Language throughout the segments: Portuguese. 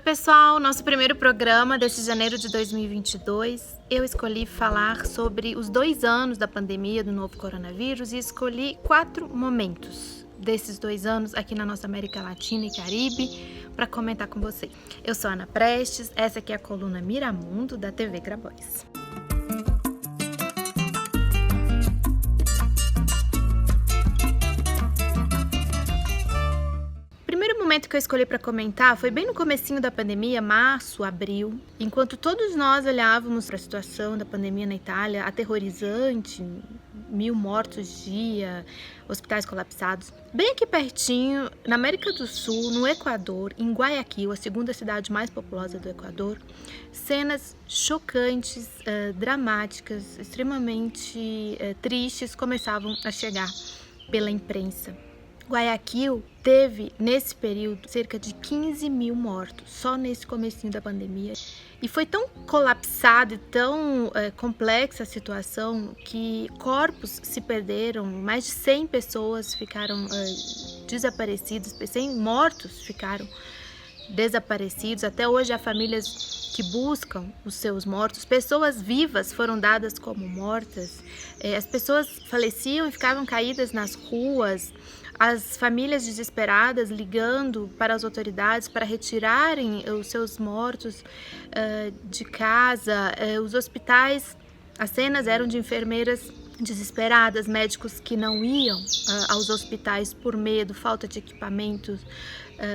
pessoal, nosso primeiro programa desse janeiro de 2022. Eu escolhi falar sobre os 2 anos da pandemia do novo coronavírus e escolhi 4 momentos desses 2 anos aqui na nossa América Latina e Caribe para comentar com você. Eu sou Ana Prestes, essa aqui é a coluna Miramundo da TV Grabois. O momento que eu escolhi para comentar foi bem no comecinho da pandemia, março, abril, enquanto todos nós olhávamos para a situação da pandemia na Itália, aterrorizante, 1.000 mortos dia, hospitais colapsados. Bem aqui pertinho, na América do Sul, no Equador, em Guayaquil, a segunda cidade mais populosa do Equador, cenas chocantes, dramáticas, extremamente tristes começavam a chegar pela imprensa. Guayaquil teve, nesse período, cerca de 15.000 mortos, só nesse comecinho da pandemia. E foi tão colapsada e tão complexa a situação que corpos se perderam, mais de 100 pessoas ficaram desaparecidas, 100 mortos ficaram desaparecidos. Até hoje há famílias que buscam os seus mortos, pessoas vivas foram dadas como mortas, as pessoas faleciam e ficavam caídas nas ruas, as famílias desesperadas ligando para as autoridades para retirarem os seus mortos de casa, os hospitais, as cenas eram de enfermeiras desesperadas, médicos que não iam aos hospitais por medo, falta de equipamentos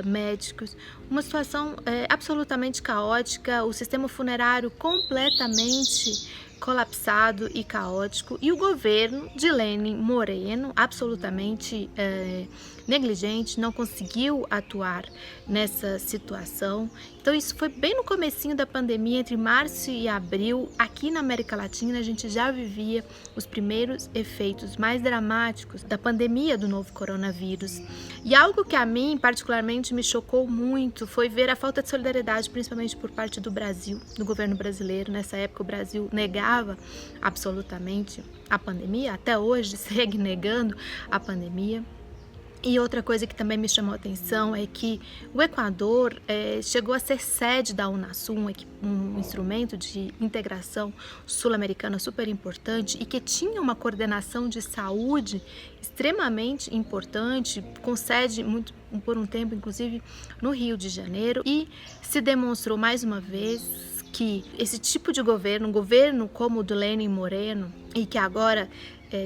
médicos, uma situação absolutamente caótica, o sistema funerário completamente colapsado e caótico, e o governo de Lenin Moreno, absolutamente negligente, não conseguiu atuar nessa situação. Então isso foi bem no comecinho da pandemia, entre março e abril. Aqui na América Latina a gente já vivia os primeiros efeitos mais dramáticos da pandemia do novo coronavírus. E algo que a mim particularmente me chocou muito foi ver a falta de solidariedade, principalmente por parte do Brasil, do governo brasileiro. Nessa época o Brasil negava absolutamente a pandemia, até hoje segue negando a pandemia. E outra coisa que também me chamou a atenção é que o Equador chegou a ser sede da Unasul, um instrumento de integração sul-americana super importante e que tinha uma coordenação de saúde extremamente importante, com sede por um tempo, inclusive, no Rio de Janeiro, e se demonstrou mais uma vez que esse tipo de governo, um governo como o do Lenin Moreno, e que agora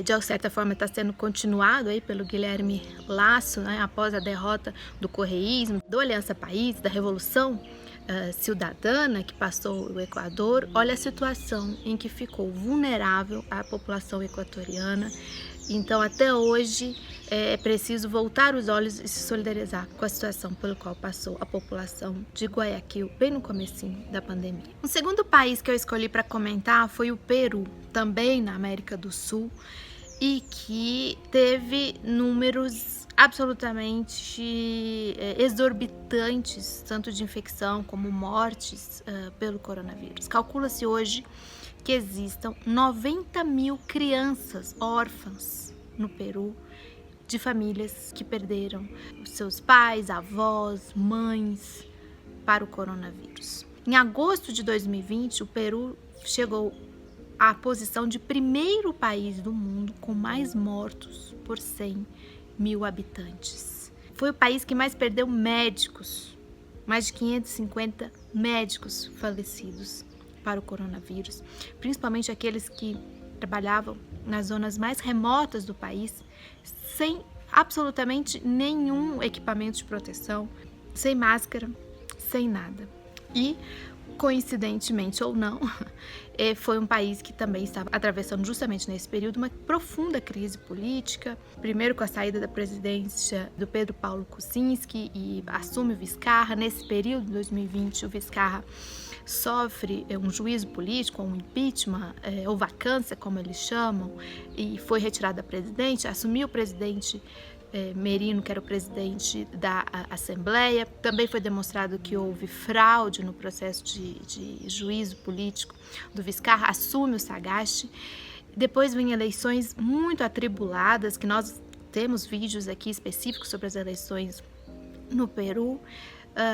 de certa forma está sendo continuado aí pelo Guilherme Lasso, né, após a derrota do correísmo, do Aliança País, da Revolução Cidadana que passou o Equador. Olha a situação em que ficou vulnerável a população equatoriana. Então, até hoje, é preciso voltar os olhos e se solidarizar com a situação pelo qual passou a população de Guayaquil, bem no comecinho da pandemia. O segundo país que eu escolhi para comentar foi o Peru, também na América do Sul, e que teve números absolutamente exorbitantes, tanto de infecção como mortes pelo coronavírus. Calcula-se hoje que existam 90.000 crianças órfãs no Peru, de famílias que perderam os seus pais, avós, mães para o coronavírus. Em agosto de 2020, o Peru chegou à posição de primeiro país do mundo com mais mortos por 100.000 habitantes. Foi o país que mais perdeu médicos, mais de 550 médicos falecidos para o coronavírus, principalmente aqueles que trabalhavam nas zonas mais remotas do país, sem absolutamente nenhum equipamento de proteção, sem máscara, sem nada. E, coincidentemente ou não, foi um país que também estava atravessando justamente nesse período uma profunda crise política, primeiro com a saída da presidência do Pedro Paulo Kuczynski e assume o Vizcarra. Nesse período, de 2020, o Vizcarra sofre um juízo político, um impeachment, ou vacância, como eles chamam, e foi retirado da presidente, assumiu o presidente Merino, que era o presidente da Assembleia. Também foi demonstrado que houve fraude no processo de juízo político do Vizcarra, assume o Sagasti. Depois vem eleições muito atribuladas, que nós temos vídeos aqui específicos sobre as eleições no Peru.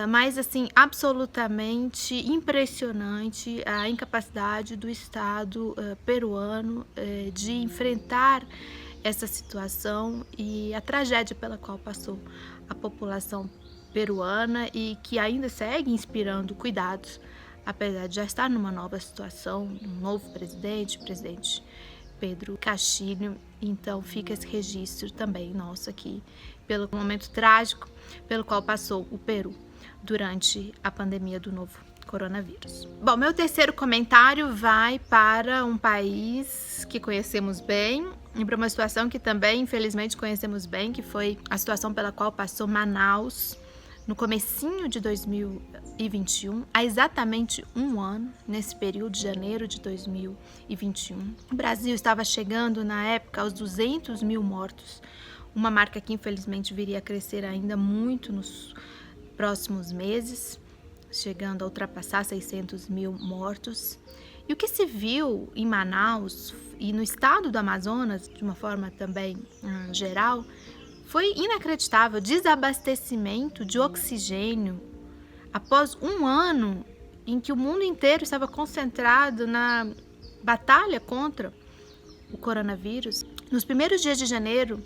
mas assim, absolutamente impressionante a incapacidade do Estado peruano de enfrentar essa situação e a tragédia pela qual passou a população peruana e que ainda segue inspirando cuidados, apesar de já estar numa nova situação, um novo presidente Pedro Castilho. Então fica esse registro também nosso aqui pelo momento trágico pelo qual passou o Peru durante a pandemia do novo coronavírus. Bom, meu terceiro comentário vai para um país que conhecemos bem e para uma situação que também, infelizmente, conhecemos bem, que foi a situação pela qual passou Manaus no comecinho de 2021, há exatamente um ano, nesse período de janeiro de 2021. O Brasil estava chegando, na época, aos 200 mil mortos, uma marca que, infelizmente, viria a crescer ainda muito nos próximos meses, chegando a ultrapassar 600 mil mortos. E o que se viu em Manaus e no estado do Amazonas, de uma forma também geral, foi inacreditável. Desabastecimento de oxigênio após um ano em que o mundo inteiro estava concentrado na batalha contra o coronavírus. Nos primeiros dias de janeiro,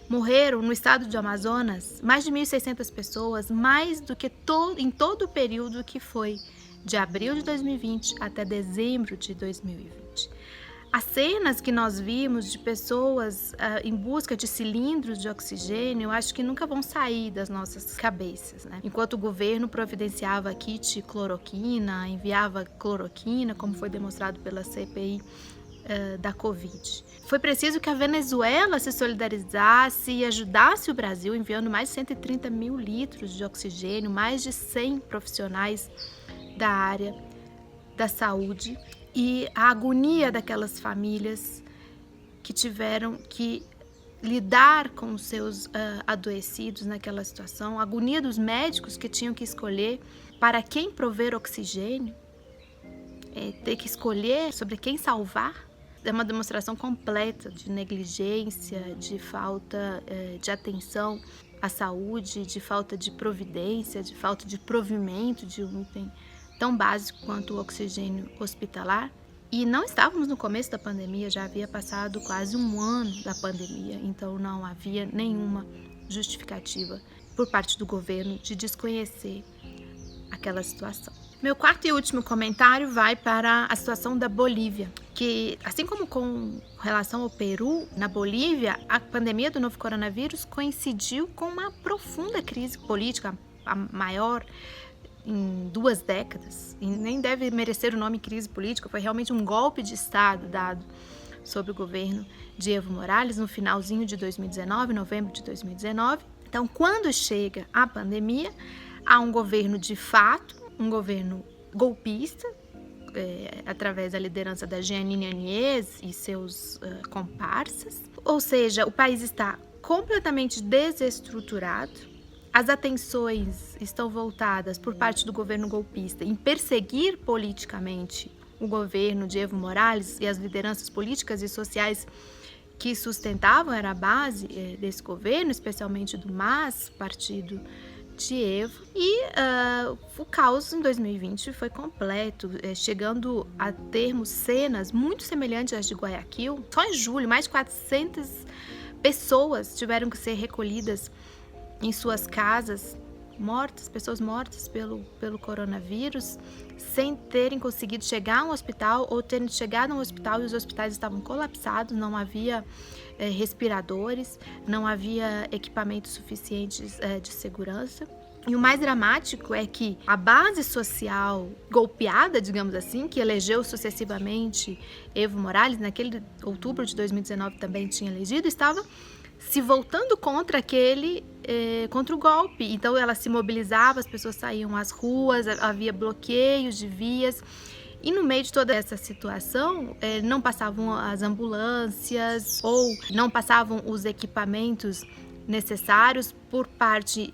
morreram no estado do Amazonas mais de 1.600 pessoas, mais do que em todo o período que foi de abril de 2020 até dezembro de 2020. As cenas que nós vimos de pessoas em busca de cilindros de oxigênio, eu acho que nunca vão sair das nossas cabeças, né? Enquanto o governo providenciava kit cloroquina, enviava cloroquina, como foi demonstrado pela CPI da Covid. Foi preciso que a Venezuela se solidarizasse e ajudasse o Brasil, enviando mais de 130 mil litros de oxigênio, mais de 100 profissionais da área da saúde. E a agonia daquelas famílias que tiveram que lidar com os seus adoecidos naquela situação, a agonia dos médicos que tinham que escolher para quem prover oxigênio, ter que escolher sobre quem salvar. É uma demonstração completa de negligência, de falta de atenção à saúde, de falta de providência, de falta de provimento de um item tão básico quanto o oxigênio hospitalar. E não estávamos no começo da pandemia, já havia passado quase um ano da pandemia, então não havia nenhuma justificativa por parte do governo de desconhecer aquela situação. Meu quarto e último comentário vai para a situação da Bolívia, que, assim como com relação ao Peru, na Bolívia, a pandemia do novo coronavírus coincidiu com uma profunda crise política, a maior em 2 décadas, e nem deve merecer o nome crise política, foi realmente um golpe de Estado dado sobre o governo de Evo Morales no finalzinho de 2019, novembro de 2019. Então, quando chega a pandemia, há um governo de fato, um governo golpista, através da liderança da Jeanine Áñez e seus comparsas. Ou seja, o país está completamente desestruturado, as atenções estão voltadas por parte do governo golpista em perseguir politicamente o governo de Evo Morales e as lideranças políticas e sociais que sustentavam, era a base desse governo, especialmente do MAS, partido de Evo. E o caos em 2020 foi completo, chegando a termos cenas muito semelhantes às de Guayaquil. Só em julho, mais de 400 pessoas tiveram que ser recolhidas em suas casas, pessoas mortas pelo coronavírus, sem terem conseguido chegar a um hospital ou terem chegado a um hospital e os hospitais estavam colapsados, não havia respiradores, não havia equipamentos suficientes de segurança. E o mais dramático é que a base social golpeada, digamos assim, que elegeu sucessivamente Evo Morales, naquele outubro de 2019 também tinha elegido, estava se voltando contra o golpe. Então ela se mobilizava, as pessoas saíam às ruas, havia bloqueios de vias. E no meio de toda essa situação, não passavam as ambulâncias ou não passavam os equipamentos necessários por parte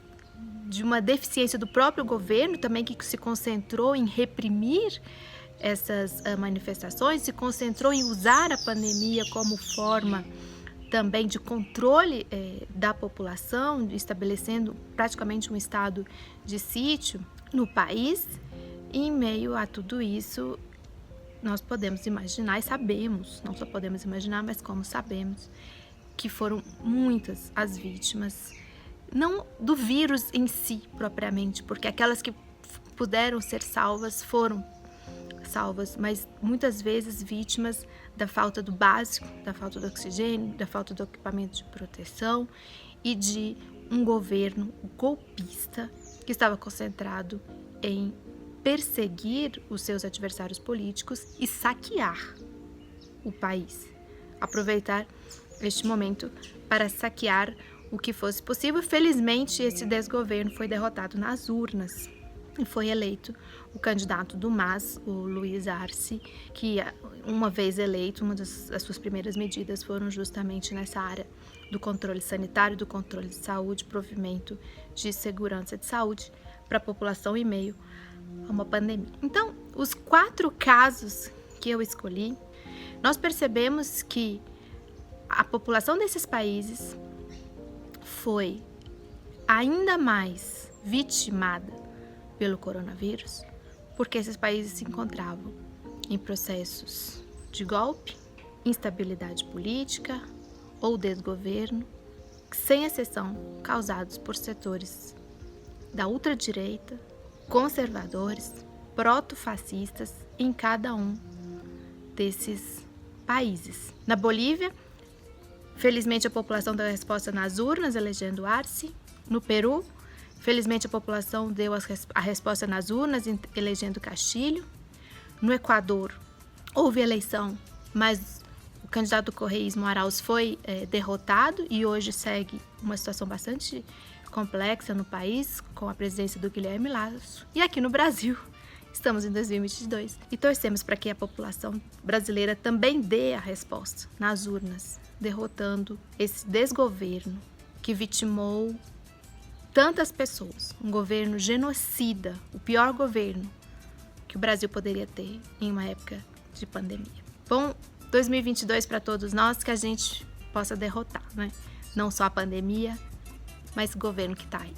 de uma deficiência do próprio governo também, que se concentrou em reprimir essas manifestações, se concentrou em usar a pandemia como forma também de controle da população, estabelecendo praticamente um estado de sítio no país. E em meio a tudo isso, nós podemos imaginar e sabemos, não só podemos imaginar, mas como sabemos, que foram muitas as vítimas, não do vírus em si propriamente, porque aquelas que puderam ser salvas foram salvas, mas muitas vezes vítimas da falta do básico, da falta do oxigênio, da falta do equipamento de proteção e de um governo golpista que estava concentrado em perseguir os seus adversários políticos e saquear o país, aproveitar este momento para saquear o que fosse possível. Felizmente, esse desgoverno foi derrotado nas urnas e foi eleito o candidato do MAS, o Luiz Arce, que, uma vez eleito, uma das suas primeiras medidas foram justamente nessa área do controle sanitário, do controle de saúde, provimento de segurança de saúde para a população em meio a uma pandemia. Então, os 4 casos que eu escolhi, nós percebemos que a população desses países foi ainda mais vitimada pelo coronavírus, porque esses países se encontravam em processos de golpe, instabilidade política ou desgoverno, sem exceção, causados por setores da ultradireita, conservadores, proto-fascistas em cada um desses países. Na Bolívia, felizmente a população deu a resposta nas urnas, elegendo Arce. No Peru, felizmente a população deu a resposta nas urnas, elegendo Castilho. No Equador, houve eleição, mas o candidato do correísmo, Arauz, foi derrotado e hoje segue uma situação bastante complexa no país, com a presidência do Guilherme Lasso. E aqui no Brasil, estamos em 2022 e torcemos para que a população brasileira também dê a resposta nas urnas, derrotando esse desgoverno que vitimou tantas pessoas, um governo genocida, o pior governo que o Brasil poderia ter em uma época de pandemia. Bom, 2022 para todos nós, que a gente possa derrotar, né? Não só a pandemia, mas o governo que está aí.